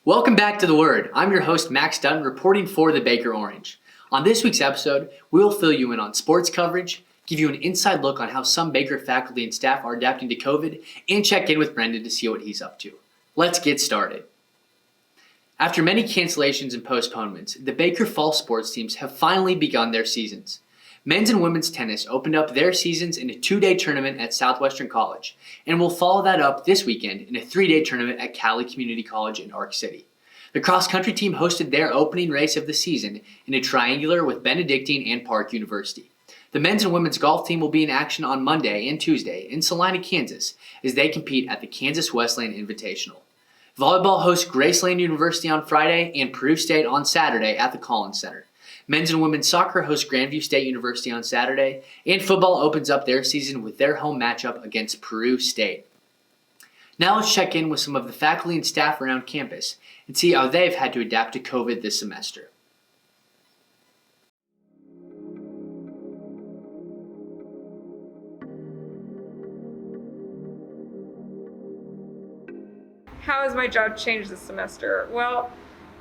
Welcome back to The Word. I'm your host, Max Dutton, reporting for the Baker Orange. On this week's episode, we'll fill you in on sports coverage, give you an inside look on how some Baker faculty and staff are adapting to COVID, and check in with Brendan to see what he's up to. Let's get started. After many cancellations and postponements, the Baker fall sports teams have finally begun their seasons. Men's and women's tennis opened up their seasons in a 2-day tournament at Southwestern College, and will follow that up this weekend in a 3-day tournament at Cali Community College in Arc City. The cross-country team hosted their opening race of the season in a triangular with Benedictine and Park University. The men's and women's golf team will be in action on Monday and Tuesday in Salina, Kansas, as they compete at the Kansas Wesleyan Invitational. Volleyball hosts Graceland University on Friday and Peru State on Saturday at the Collins Center. Men's and women's soccer host Grandview State University on Saturday, and football opens up their season with their home matchup against Peru State. Now let's check in with some of the faculty and staff around campus and see how they've had to adapt to COVID this semester. How has my job changed this semester? Well,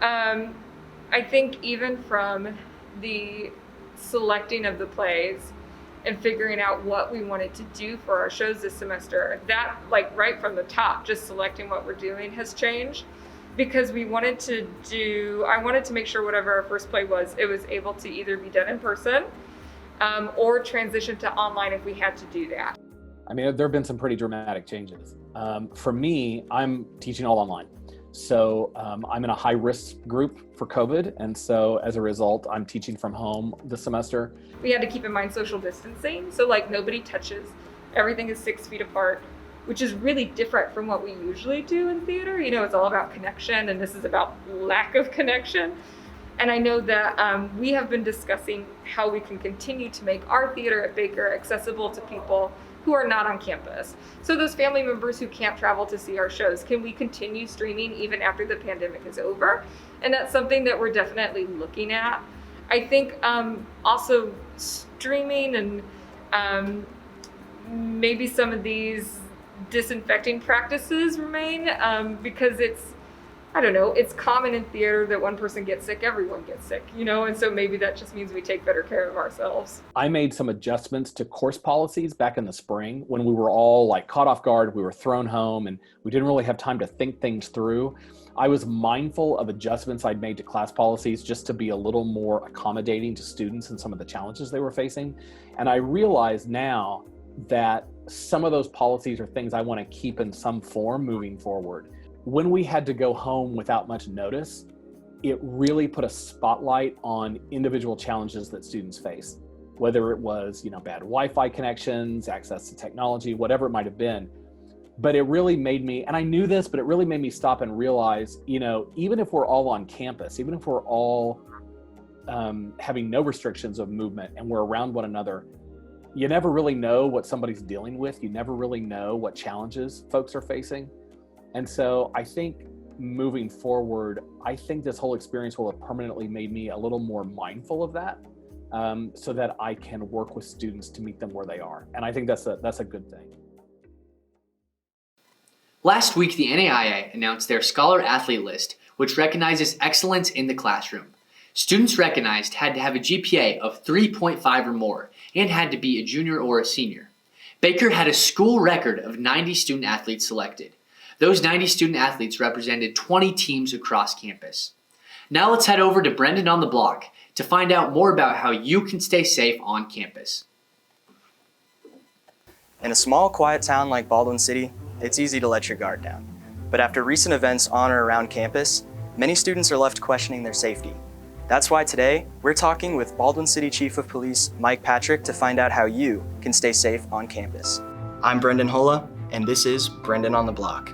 I think even from the selecting of the plays and figuring out what we wanted to do for our shows this semester, that right from the top, just selecting what we're doing has changed, because I wanted to make sure whatever our first play was, it was able to either be done in person or transition to online if we had to do that. I mean, there have been some pretty dramatic changes. For me, I'm teaching all online. So I'm in a high-risk group for COVID, and so as a result, I'm teaching from home this semester. We had to keep in mind social distancing, so nobody touches. Everything is 6 feet apart, which is really different from what we usually do in theater. It's all about connection, and this is about lack of connection. And I know that we have been discussing how we can continue to make our theater at Baker accessible to people who are not on campus. So those family members who can't travel to see our shows, can we continue streaming even after the pandemic is over? And that's something that we're definitely looking at. I think also streaming and maybe some of these disinfecting practices remain because it's common in theater that one person gets sick, everyone gets sick, and so maybe that just means we take better care of ourselves. I made some adjustments to course policies back in the spring when we were all caught off guard, we were thrown home, and we didn't really have time to think things through. I was mindful of adjustments I'd made to class policies just to be a little more accommodating to students and some of the challenges they were facing. And I realize now that some of those policies are things I want to keep in some form moving forward. When we had to go home without much notice, it really put a spotlight on individual challenges that students face, whether it was, bad Wi-Fi connections, access to technology, whatever it might have been. But it really made me, and I knew this, but it really made me stop and realize, even if we're all on campus, even if we're all having no restrictions of movement and we're around one another, you never really know what somebody's dealing with. You never really know what challenges folks are facing. And so I think moving forward, I think this whole experience will have permanently made me a little more mindful of that, so that I can work with students to meet them where they are. And I think that's a good thing. Last week, the NAIA announced their Scholar Athlete List, which recognizes excellence in the classroom. Students recognized had to have a GPA of 3.5 or more and had to be a junior or a senior. Baker had a school record of 90 student athletes selected. Those 90 student athletes represented 20 teams across campus. Now let's head over to Brendan on the block to find out more about how you can stay safe on campus. In a small, quiet town like Baldwin City, it's easy to let your guard down. But after recent events on or around campus, many students are left questioning their safety. That's why today, we're talking with Baldwin City Chief of Police Mike Patrick to find out how you can stay safe on campus. I'm Brendan Hola, and this is Brendan on the Block.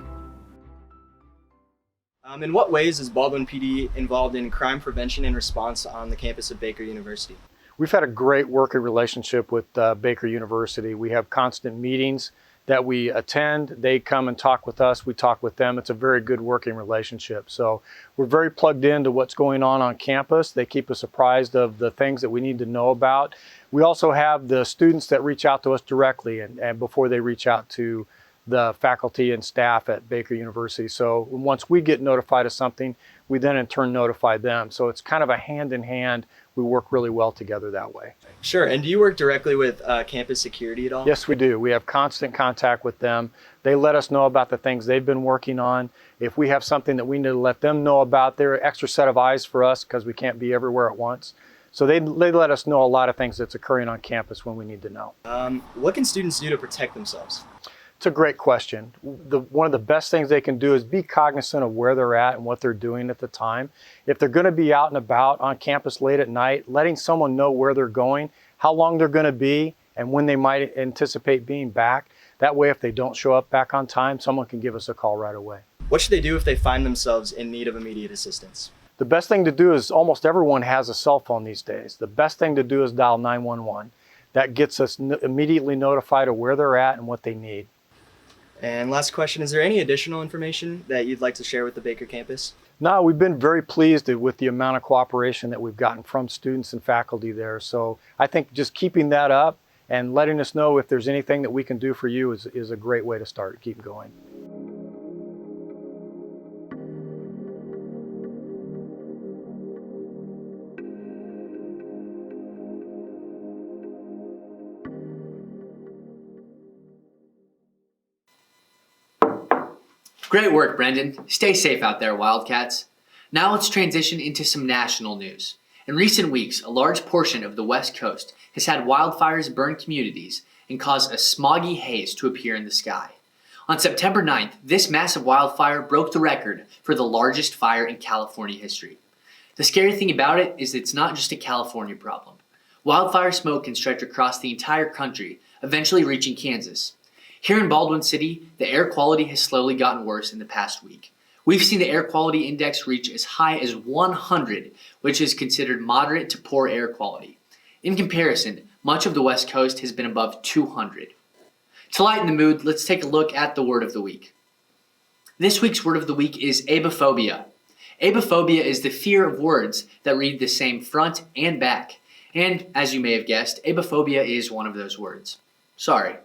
In what ways is Baldwin PD involved in crime prevention and response on the campus of Baker University? We've had a great working relationship with Baker University. We have constant meetings that we attend. They come and talk with us. We talk with them. It's a very good working relationship. So we're very plugged into what's going on campus. They keep us apprised of the things that we need to know about. We also have the students that reach out to us directly and before they reach out to the faculty and staff at Baker University. So once we get notified of something, we then in turn notify them. So it's kind of a hand in hand. We work really well together that way. Sure. And do you work directly with campus security at all? Yes, we do. We have constant contact with them. They let us know about the things they've been working on. If we have something that we need to let them know about, they're an extra set of eyes for us because we can't be everywhere at once. So they let us know a lot of things that's occurring on campus when we need to know. What can students do to protect themselves? It's a great question. One of the best things they can do is be cognizant of where they're at and what they're doing at the time. If they're going to be out and about on campus late at night, letting someone know where they're going, how long they're going to be, and when they might anticipate being back. That way, if they don't show up back on time, someone can give us a call right away. What should they do if they find themselves in need of immediate assistance? The best thing to do is almost everyone has a cell phone these days. The best thing to do is dial 911. That gets us immediately notified of where they're at and what they need. And last question, is there any additional information that you'd like to share with the Baker campus? No, we've been very pleased with the amount of cooperation that we've gotten from students and faculty there. So I think just keeping that up and letting us know if there's anything that we can do for you is a great way to start. Keep going. Great work, Brendan. Stay safe out there, Wildcats. Now let's transition into some national news. In recent weeks, a large portion of the West Coast has had wildfires burn communities and cause a smoggy haze to appear in the sky. On September 9th, this massive wildfire broke the record for the largest fire in California history. The scary thing about it is it's not just a California problem. Wildfire smoke can stretch across the entire country, eventually reaching Kansas. Here in Baldwin City, the air quality has slowly gotten worse in the past week. We've seen the air quality index reach as high as 100, which is considered moderate to poor air quality. In comparison, much of the West Coast has been above 200. To lighten the mood, let's take a look at the word of the week. This week's word of the week is abophobia. Abophobia is the fear of words that read the same front and back. And as you may have guessed, abophobia is one of those words. Sorry.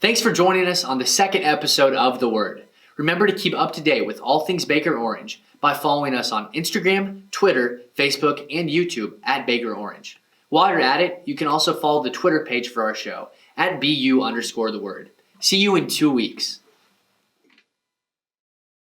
Thanks for joining us on the second episode of The Word. Remember to keep up to date with all things Baker Orange by following us on Instagram, Twitter, Facebook, and YouTube at Baker Orange. While you're at it, you can also follow the Twitter page for our show at BU_The Word. See you in 2 weeks.